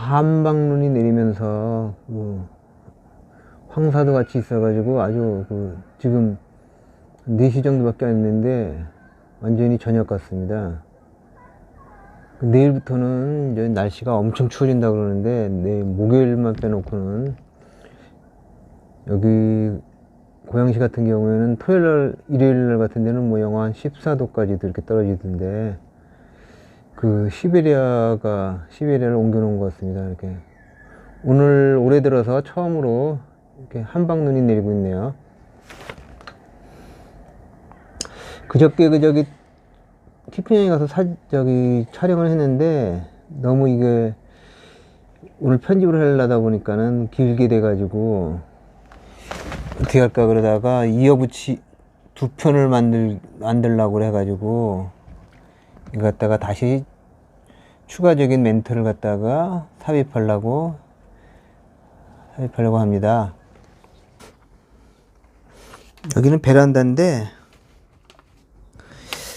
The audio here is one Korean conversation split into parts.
한방눈이 내리면서 황사도 같이 있어가지고 아주 지금 4시 정도밖에 안 됐는데 완전히 저녁 같습니다. 내일부터는 이제 날씨가 엄청 추워진다 그러는데 내일 목요일만 빼놓고는 여기 고양시 같은 경우에는 토요일날 일요일날 같은 데는 뭐 영하 한 14도까지도 이렇게 떨어지던데 시베리아를 옮겨놓은 것 같습니다. 이렇게 올해 들어서 처음으로 이렇게 한방눈이 내리고 있네요. 그저께 티프닝에 가서 촬영을 했는데 너무 이게 오늘 편집을 하려다 보니까는 길게 돼가지고 어떻게 할까 그러다가 두 편을 만들려고 해가지고 이거 갖다가 다시 추가적인 멘트를 갖다가 삽입하려고 합니다. 여기는 베란다인데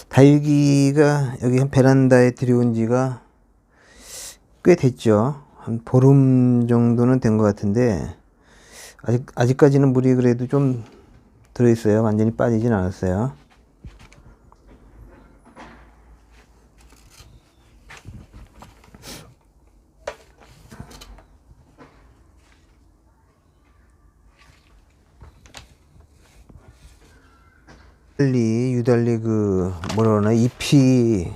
다육이가 여기 베란다에 들여온 지가 꽤 됐죠. 한 보름 정도는 된 것 같은데 아직까지는 물이 그래도 좀 들어있어요. 완전히 빠지진 않았어요. 유달리 뭐라 그러나 잎이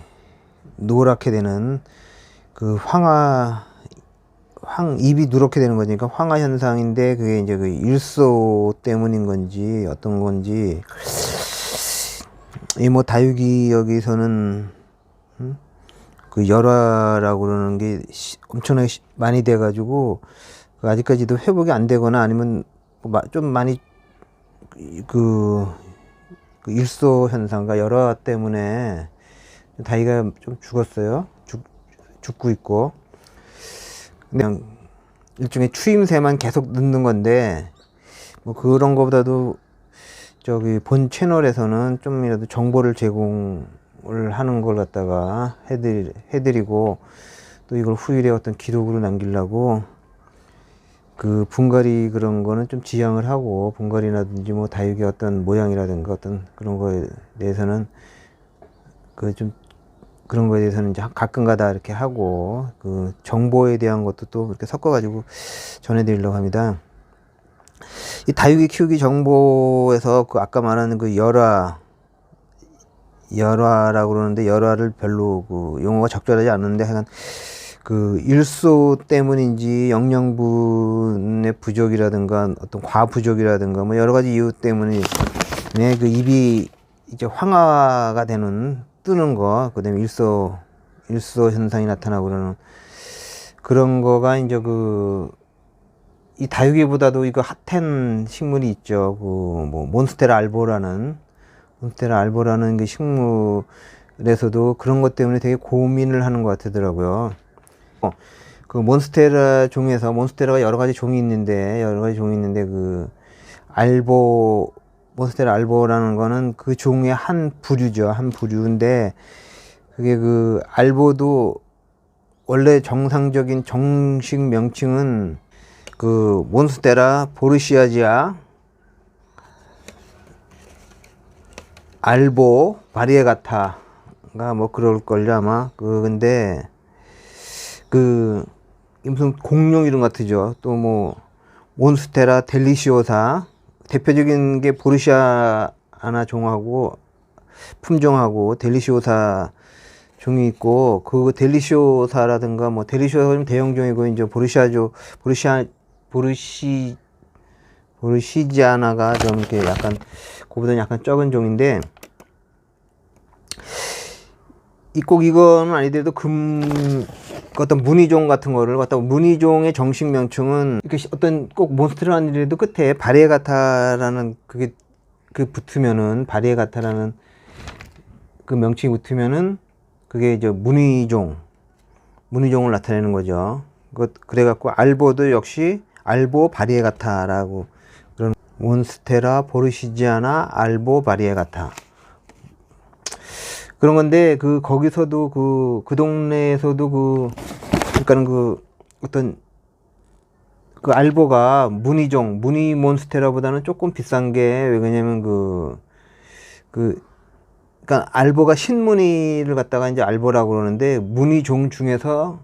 노랗게 되는 잎이 누렇게 되는 거니까 황화 현상인데 그게 이제 일소 때문인 건지 어떤 건지 이 다육이 여기서는 열화라고 그러는 게 엄청나게 많이 돼 가지고 아직까지도 회복이 안 되거나 아니면 좀 많이 일소 현상과 열화 때문에 다육이가 좀 죽었어요. 죽고 있고 그냥 일종의 추임새만 계속 넣는 건데 그런 거보다도 본 채널에서는 좀이라도 정보를 제공을 하는 걸 갖다가 해드리고 또 이걸 후일에 어떤 기록으로 남기려고 분갈이 그런 거는 좀 지양을 하고 분갈이라든지 다육이 어떤 모양이라든가 어떤 그런 거에 대해서는 그런 거에 대해서는 이제 가끔가다 이렇게 하고 정보에 대한 것도 또 이렇게 섞어가지고 전해드리려고 합니다. 이 다육이 키우기 정보에서 아까 말하는 열화라고 그러는데 열화를 별로 용어가 적절하지 않는데 하여간 일소 때문인지 영양분의 부족이라든가 어떤 과부족이라든가 여러 가지 이유 때문에 잎이 이제 황화가 뜨는 거, 그 다음에 일소 현상이 나타나고 그러는 그런 거가 이제 이 다육이보다도 이거 핫한 식물이 있죠. 몬스테라 알보라는 그 식물에서도 그런 것 때문에 되게 고민을 하는 것 같더라고요. 몬스테라 종에서 몬스테라가 여러 가지 종이 있는데 몬스테라 알보라는 거는 그 종의 한 부류죠. 한 부류인데 그게 알보도 원래 정상적인 정식 명칭은 몬스테라 보르시아지아 알보 바리에가타가 그럴걸요 아마. 근데 무슨 공룡 이름 같으죠. 또 몬스테라 델리시오사 대표적인 게 보르시아나 종하고 품종하고 델리시오사 종이 있고 델리시오사라든가 델리시오사는 대형종이고 이제 보르시지아나가 좀 이렇게 약간 그보다는 약간 적은 종인데 꼭 이거는 아니더라도 어떤 무늬종 같은 거를 무늬종의 정식 명칭은 이렇게 어떤 꼭 몬스테라 아니더라도 끝에 바리에가타라는 그게 붙으면은 바리에가타라는 그 명칭이 붙으면은 그게 이제 무늬종을 나타내는 거죠. 그래갖고 알보도 역시 알보 바리에가타라고 그런 몬스테라 보르시지아나 알보 바리에가타 그런 건데 거기서도 그 동네에서도 그러니까는 어떤 그 알보가 무늬 몬스테라보다는 조금 비싼 게 왜 그러냐면 그러니까 알보가 신무늬를 갖다가 이제 알보라고 그러는데 무늬종 중에서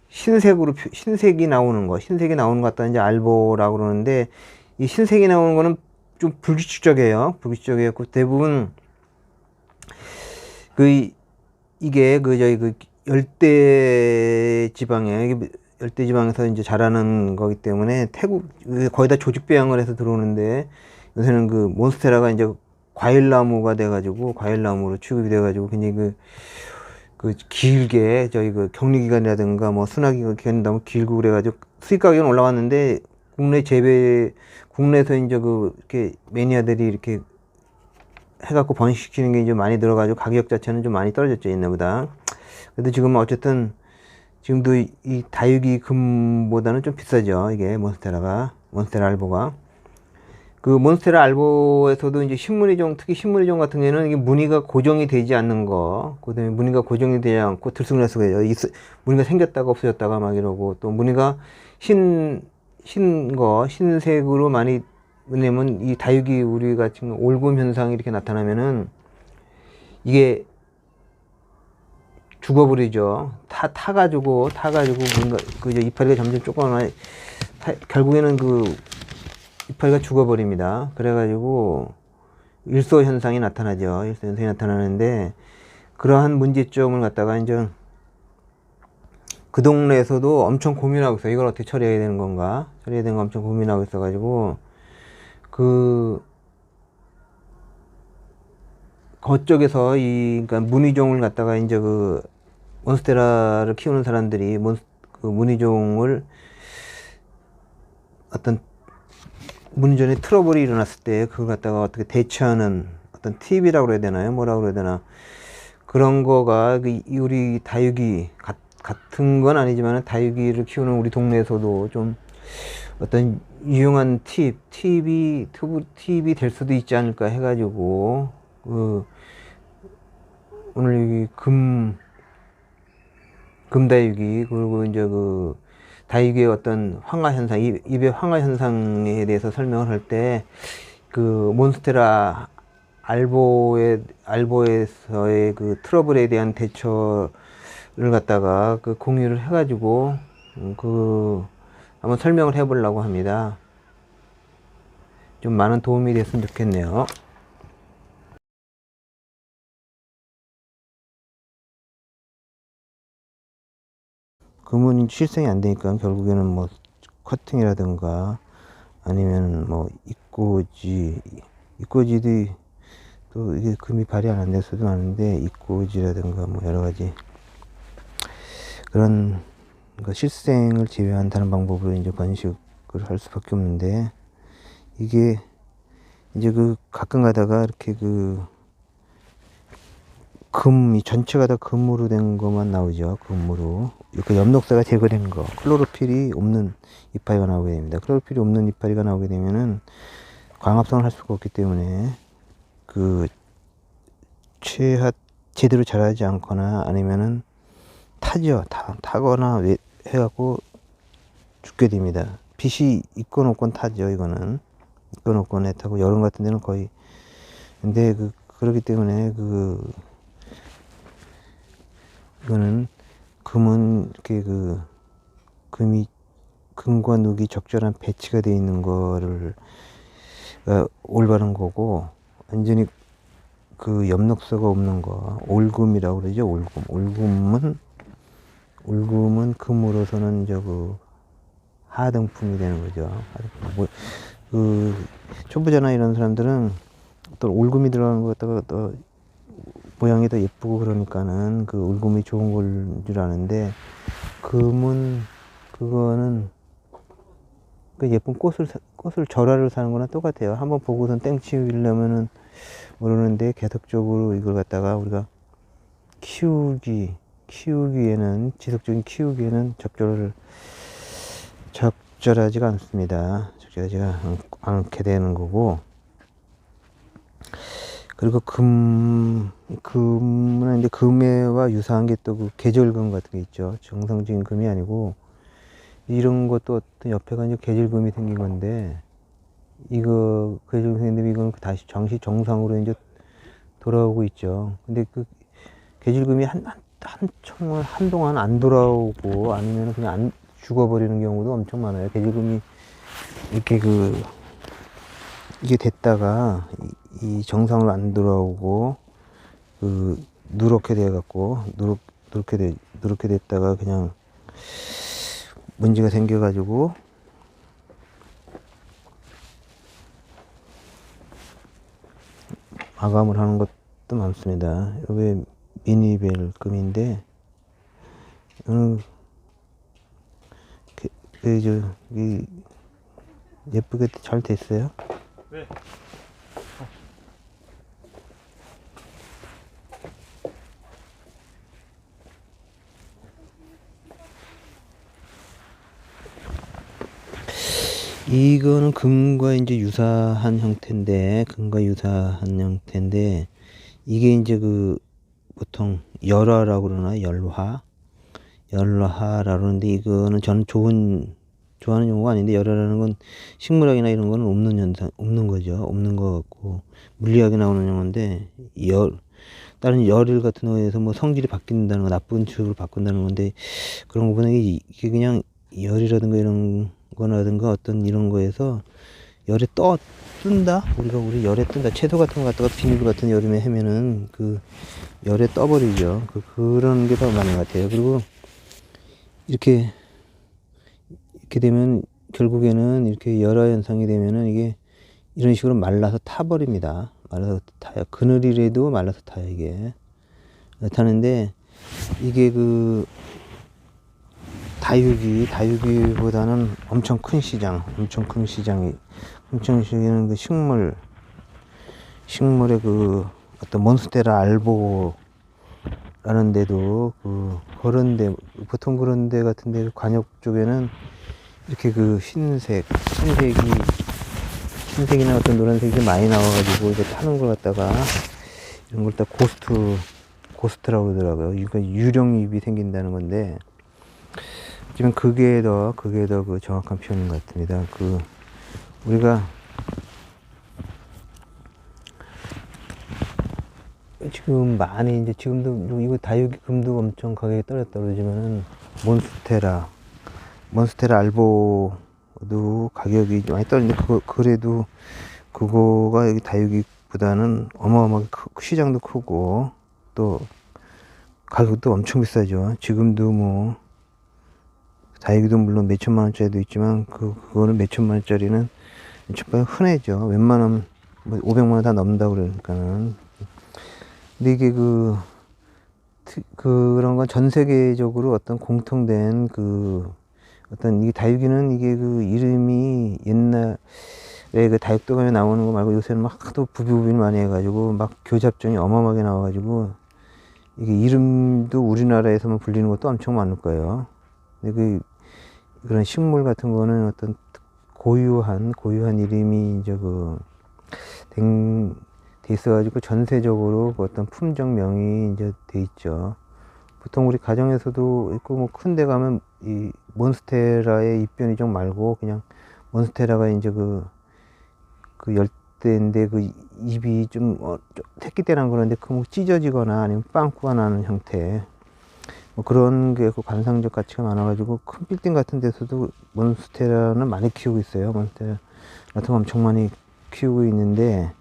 흰색이 나오는 것 갖다 이제 알보라고 그러는데 이 흰색이 나오는 거는 좀 불규칙적이에요. 불규칙적이었고 대부분 이게 저희 열대 지방에 열대 지방에서 이제 자라는 거기 때문에 거의 다 조직배양을 해서 들어오는데 요새는 그 몬스테라가 이제 과일나무가 돼가지고 과일나무로 취급이 돼가지고 굉장히 길게 저희 격리기간이라든가 뭐 순화기간이 너무 길고 그래가지고 수입 가격은 올라왔는데 국내에서 이제 이렇게 매니아들이 이렇게 해갖고 번식시키는 게 이제 많이 들어가지고 가격 자체는 좀 많이 떨어졌죠, 옛날보다. 그래도 지금은 어쨌든 지금도 이 다육이 금보다는 좀 비싸죠, 이게 몬스테라 알보가. 그 몬스테라 알보에서도 이제 특히 식물이종 같은 경우에는 이게 무늬가 고정이 되지 않는 거, 그다음에 무늬가 고정이 되지 않고 들쑥날쑥해요. 무늬가 생겼다가 없어졌다가 막 이러고, 또 무늬가 흰색으로 많이, 왜냐면 이 다육이 우리가 지금 올금 현상이 이렇게 나타나면은 이게 죽어버리죠. 타가지고 뭔가 이제 이파리가 점점 조그마한 결국에는 이파리가 죽어버립니다. 그래가지고 일소 현상이 나타나죠. 일소 현상이 나타나는데 그러한 문제점을 갖다가 이제 그 동네에서도 엄청 고민하고 있어요. 이걸 어떻게 처리해야 되는 건가? 처리해야 되는 거 엄청 고민하고 있어가지고 그쪽에서 그러니까 무늬종을 갖다가 이제 몬스테라를 키우는 사람들이 무늬종을 어떤 무늬종의 트러블이 일어났을 때 그걸 갖다가 어떻게 대처하는 어떤 팁이라고 그래야 되나요? 뭐라고 그래야 되나? 그런 거가 우리 다육이 같은 건 아니지만 다육이를 키우는 우리 동네에서도 좀 어떤 유용한 팁이 될 수도 있지 않을까 해가지고 오늘 금다육이 그리고 이제 다육이의 어떤 황화 현상, 입의 황화 현상에 대해서 설명을 할 때 몬스테라 알보에서의 트러블에 대한 대처를 갖다가 공유를 해가지고 한번 설명을 해보려고 합니다. 좀 많은 도움이 됐으면 좋겠네요. 금은 실생이 안 되니까 결국에는 뭐 커팅이라든가 아니면 뭐 이꼬지도 또 이게 금이 발휘 안 될 수도 많은데 이꼬지라든가 뭐 여러 가지 그런 실생을 제외한 다른 방법으로 이제 번식을 할 수밖에 없는데 이게 이제 가끔 가다가 이렇게 금이 전체가 다 금으로 된 것만 나오죠. 금으로 이렇게 엽록사가 제거된 거, 클로로필이 없는 이파리가 나오게 됩니다. 클로로필이 없는 이파리가 나오게 되면은 광합성을 할 수가 없기 때문에 제대로 자라지 않거나 아니면은 타거나 해갖고 죽게 됩니다. 빛이 있건 없건 타죠. 이거는 있건 없건 해 타고 여름 같은 데는 거의. 근데 그렇기 때문에 이거는 금은 이렇게 금과 눅이 적절한 배치가 되어 있는 거를 올바른 거고, 완전히 엽록소가 없는 거 올금이라고 그러죠. 올금은 금으로서는 이제 하등품이 되는 거죠. 초보자나 이런 사람들은 또 올금이 들어가는 것 갖다가 또 모양이 더 예쁘고 그러니까는 올금이 좋은 걸 줄 아는데, 그거는 예쁜 꽃을 절화를 사는 거나 똑같아요. 한번 보고선 땡 치우려면은 모르는데 계속적으로 이걸 갖다가 우리가 키우기에는 지속적인 키우기에는 적절하지가 않습니다. 적절하지가 않게 되는 거고, 그리고 금은 이제 금해와 유사한 게 또 계절금 같은 게 있죠. 정상적인 금이 아니고 이런 것도 어떤 옆에가 이제 계질금이 생긴 건데, 이거 계질금이 생겼는데 이건 다시 정시 정상으로 이제 돌아오고 있죠. 근데 그 계질금이 한 총을 한동안 안 돌아오고 아니면 그냥 안 죽어버리는 경우도 엄청 많아요. 계질금이 이렇게 이게 됐다가 이 정상으로 안 돌아오고 누렇게 돼 갖고 누렇게 됐다가 그냥 문제가 생겨 가지고 마감을 하는 것도 많습니다. 이게 미니벨금인데 이 예쁘게 잘 됐어요. 네. 이거는 금과 이제 유사한 형태인데, 이게 이제 보통 열화라고 그러나, 열화라고 그러는데, 이거는 저는 좋아하는 용어가 아닌데, 열화라는 건 식물학이나 이런 거는 없는 거죠. 없는 거 같고, 물리학에 나오는 용어인데, 다른 열일 같은 거에서 뭐 성질이 바뀐다는 거, 나쁜 쪽으로 바꾼다는 건데, 그런 거 보면 이게 그냥 열이라든가 이런 거라든가 어떤 이런 거에서 열에 뜬다? 우리 열에 뜬다. 채소 같은 거 갖다가 비닐 같은 여름에 하면은 열에 떠버리죠. 그런 게 더 많은 것 같아요. 그리고 이렇게 되면 결국에는 이렇게 열화 현상이 되면은 이게 이런 식으로 말라서 타버립니다. 말라서 타요. 그늘이라도 말라서 타요, 이게. 타는데 이게 다육이보다는 엄청 큰 시장은 식물의 어떤 몬스테라 알보라는 데도 보통 그런 데 같은데 관역 쪽에는 이렇게 흰색이나 어떤 노란색이 많이 나와가지고 이거 타는 걸 갖다가 이런 걸 다 고스트라고 그러더라고요. 이거 유령잎이 생긴다는 건데, 하지만 그게 더 정확한 표현인 것 같습니다. 우리가 지금 많이 이제 지금도 이거 다육이금도 엄청 가격이 떨어지면은 몬스테라 알보도 가격이 많이 떨어지는데, 그래도 그거가 여기 다육이보다는 어마어마하게 시장도 크고 또 가격도 엄청 비싸죠. 지금도 뭐 다육이도 물론 몇천만 원짜리도 있지만 그거는 몇천만 원짜리는 정말 흔해죠. 웬만하면 뭐 500만 원 다 넘는다고 그러니까는. 근데 이게 그런 건 전 세계적으로 어떤 공통된 어떤 이 다육이는 이게 이름이 옛날에 다육도감에 나오는 거 말고 요새는 막 하도 부비부비 많이 해가지고 막 교잡종이 어마어마하게 나와가지고 이게 이름도 우리나라에서만 불리는 것도 엄청 많을 거예요. 근데 그런 식물 같은 거는 어떤 고유한 이름이 이제 돼 있어가지고 전세적으로 어떤 품종명이 이제 돼 있죠. 보통 우리 가정에서도 있고 뭐 큰 데 가면 이 몬스테라의 잎변이종 말고 그냥 몬스테라가 이제 열대인데 잎이 좀 새끼때랑 그런데 뭐 찢어지거나 아니면 빵꾸가 나는 형태, 뭐 그런 게 관상적 가치가 많아가지고 큰 빌딩 같은 데서도 몬스테라는 많이 키우고 있어요. 몬스테라 같은 거 엄청 많이 키우고 있는데,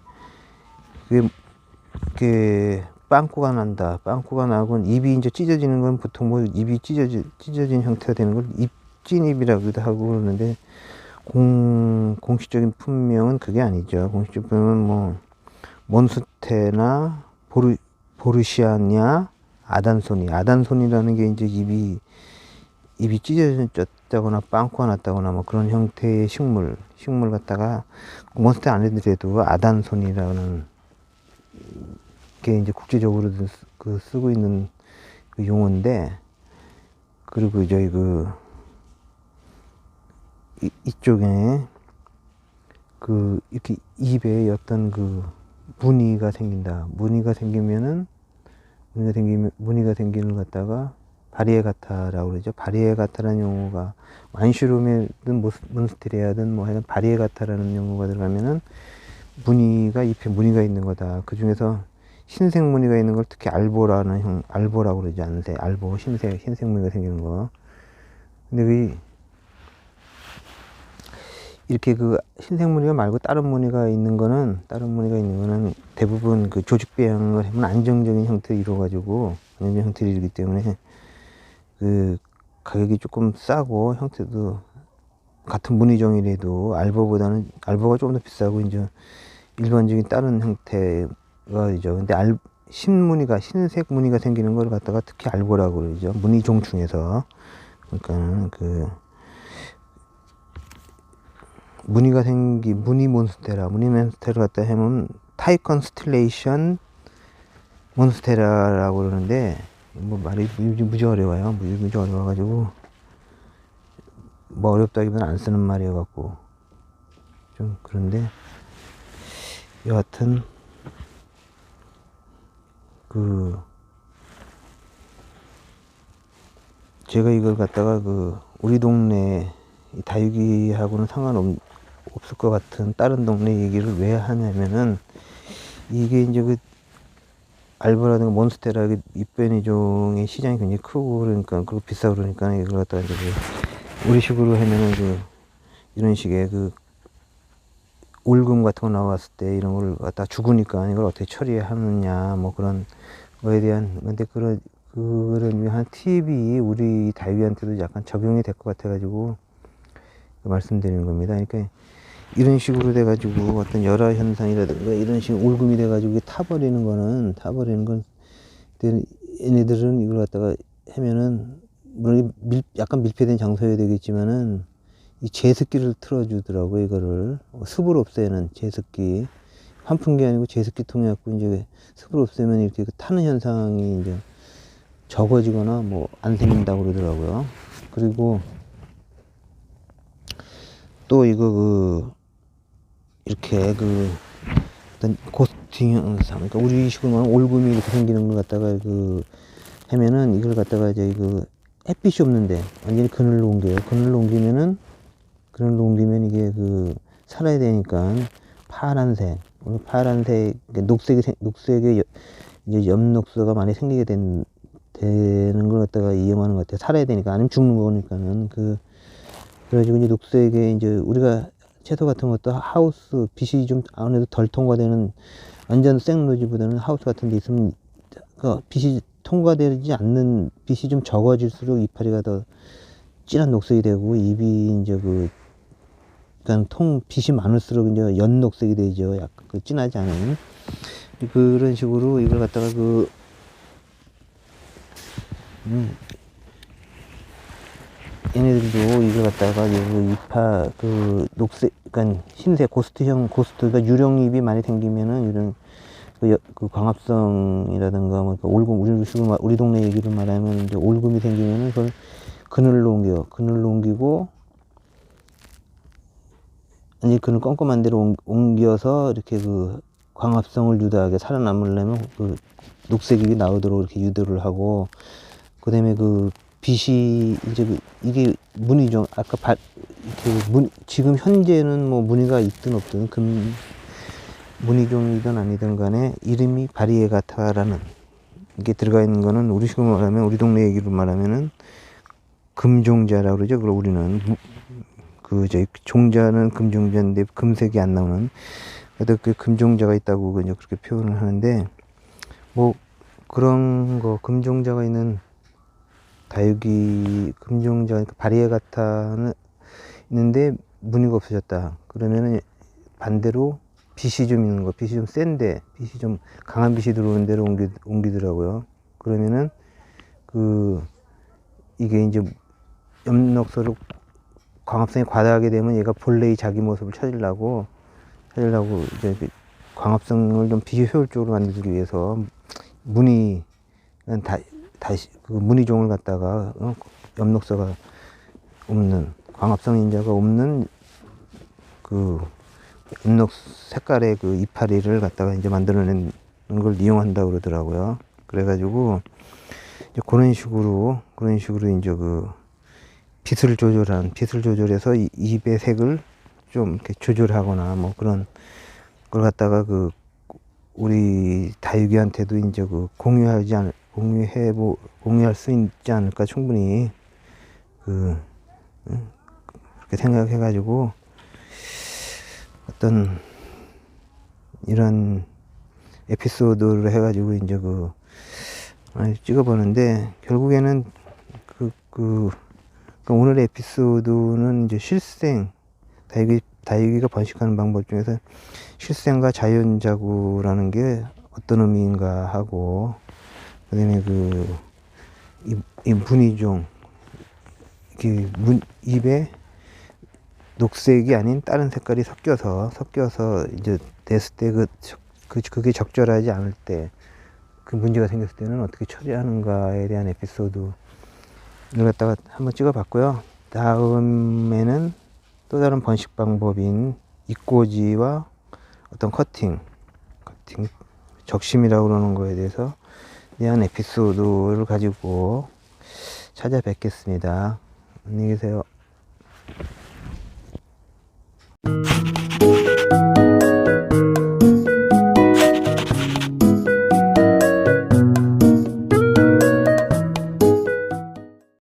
그게 빵꾸가 나고 잎이 이제 찢어지는 건 보통 뭐 잎이 찢어진 형태가 되는 걸 잎진잎이라고도 하고 그러는데, 공식적인 품명은 그게 아니죠. 공식적인 품명은 뭐 몬스테나 보르시아냐 아단손이라는 게 이제 잎이 찢어졌다거나 빵꾸가 났다거나 뭐 그런 형태의 식물 갖다가 몬스테 안에도 아단손이라는 게 이제 국제적으로 쓰고 있는 용어인데, 그리고 저희 이쪽에 이렇게 잎에 어떤 무늬가 생기는 것 갖다가 바리에가타라고 그러죠. 바리에가타라는 용어가 완슈룸이든 몬스테리아든 뭐 하여간 바리에가타라는 용어가 들어가면은 무늬가 잎에 무늬가 있는 거다. 그 중에서 흰색 무늬가 있는 걸 특히 알보라고 그러지 않으세요? 알보 흰색 무늬가 생기는 거. 근데 이렇게 그 흰색 무늬가 말고 다른 무늬가 있는 거는 대부분 그 조직 배양을 하면 안정적인 형태로 이루어가지고 안정적인 형태로 이루기 때문에 그 가격이 조금 싸고 형태도 같은 무늬종이라도 알보가 조금 더 비싸고 이제 일반적인 다른 형태가 이죠. 근데 흰색 무늬가 생기는 걸 갖다가 특히 알보라고 그러죠. 무늬종 중에서. 그러니까 그 무늬 몬스테라를 갖다 하면 타입 컨스텔레이션 몬스테라라고 그러는데 뭐 말이 무지 어려워요. 무지 어려워가지고 뭐 어렵다기보다는 안 쓰는 말이어갖고 좀 그런데 여하튼 그 제가 이걸 갖다가 그 우리 동네 다육이하고는 상관없을 것 같은 다른 동네 얘기를 왜 하냐면은 이게 이제 그 알보라든가 몬스테라 잎변이종의 시장이 굉장히 크고 그러니까 그리고 비싸고 그러니까 이걸 갖다가 이제 우리식으로 하면은 이런 식의 올금 같은 거 나왔을 때 이런 걸 갖다 죽으니까 이걸 어떻게 처리하느냐 뭐 그런 거에 대한 근데 그런 한 팁이 우리 다육이한테도 약간 적용이 될 것 같아 가지고 말씀드리는 겁니다. 그러니까 이런 식으로 돼 가지고 어떤 열화 현상이라든가 이런 식으로 올금이 돼 가지고 타버리는 건 얘네들은 이걸 갖다가 하면은 물론 약간 밀폐된 장소여야 되겠지만은 이 제습기를 틀어주더라고요. 이거를 습을 없애는 제습기, 환풍기 아니고 제습기 통해 갖고 이제 습을 없애면 이렇게 타는 현상이 이제 적어지거나 뭐 안 생긴다고 그러더라고요. 그리고 또 이거 이렇게 어떤 고스팅 현상, 그러니까 우리 식으로 말하면 올금이 이렇게 생기는 걸 갖다가 하면은 이걸 갖다가 이제 햇빛이 없는데 완전히 그늘로 옮겨요. 그늘로 옮기면 이게 살아야 되니까 파란색, 녹색의 이제 엽록소가 많이 생기게 되는 걸 갖다가 이용하는 것 같아요. 살아야 되니까 아니면 죽는 거니까는 그래가지고 이제 녹색에 이제 우리가 채소 같은 것도 하우스 빛이 좀 아무래도 덜 통과되는 완전 생노지보다는 하우스 같은 데 있으면 빛이 통과되지 않는 빛이 좀 적어질수록 이파리가 더 진한 녹색이 되고 잎이 이제 그러니까 빛이 많을수록 이제 연녹색이 되죠. 약간 진하지 않은 그런 식으로 이걸 갖다가 얘네들도 이걸 갖다가 녹색, 그러니까 흰색 고스트가 유령잎이 많이 생기면은 광합성이라든가 뭐 올금 우리 동네 얘기를 말하면 이제 올금이 생기면은 그걸 그늘로 옮기고 아니 그늘 껌껌한 데로 옮겨서 이렇게 광합성을 유도하게 살아남으려면 녹색이 나오도록 이렇게 유도를 하고 그다음에 빛이 이제 이게 무늬종 아까 지금 현재는 뭐 무늬가 있든 없든 무늬종이든 아니든 간에 이름이 바리에가타라는 이게 들어가 있는 거는 우리식으로 말하면 우리 동네 얘기로 말하면은 금종자라고 그러죠. 그리고 우리는 종자는 금종자인데 금색이 안 나오는 그래도 금종자가 있다고 이제 그렇게 표현을 하는데 뭐 그런 거 금종자가 있는 다육이 금종자 바리에가타는 있는데 무늬가 없어졌다. 그러면은 반대로 빛이 좀 있는 거, 빛이 좀 센데 빛이 좀 강한 빛이 들어오는 데로 옮기더라고요. 그러면은 이게 이제 엽록소를 광합성이 과다하게 되면 얘가 본래의 자기 모습을 찾으려고 이제 광합성을 좀 비효율적으로 만들기 위해서 다시 무늬종을 갖다가 엽록소가 없는 광합성 인자가 없는 엽록 색깔의 이파리를 갖다가 이제 만들어내는 걸 이용한다고 그러더라고요. 그래가지고 이제 그런 식으로 이제 그 빛을 조절해서 잎의 색을 좀 이렇게 조절하거나 뭐 그런 걸 갖다가 그 우리 다육이한테도 이제 그 공유할 수 있지 않을까 충분히 그 그렇게 생각해가지고 어떤 이런 에피소드를 해가지고 이제 그 찍어보는데 결국에는 오늘의 에피소드는 이제 다육이가 번식하는 방법 중에서 실생과 자연자구라는 게 어떤 의미인가 하고, 그다음에 이 무늬종, 잎에 녹색이 아닌 다른 색깔이 섞여서 이제 됐을 때 그게 적절하지 않을 때 그 문제가 생겼을 때는 어떻게 처리하는가에 대한 에피소드를 갖다가 한번 찍어봤고요. 다음에는 또 다른 번식 방법인 이꼬지와 어떤 커팅 적심이라고 그러는 거에 대한 에피소드를 가지고 찾아뵙겠습니다. 안녕히 계세요.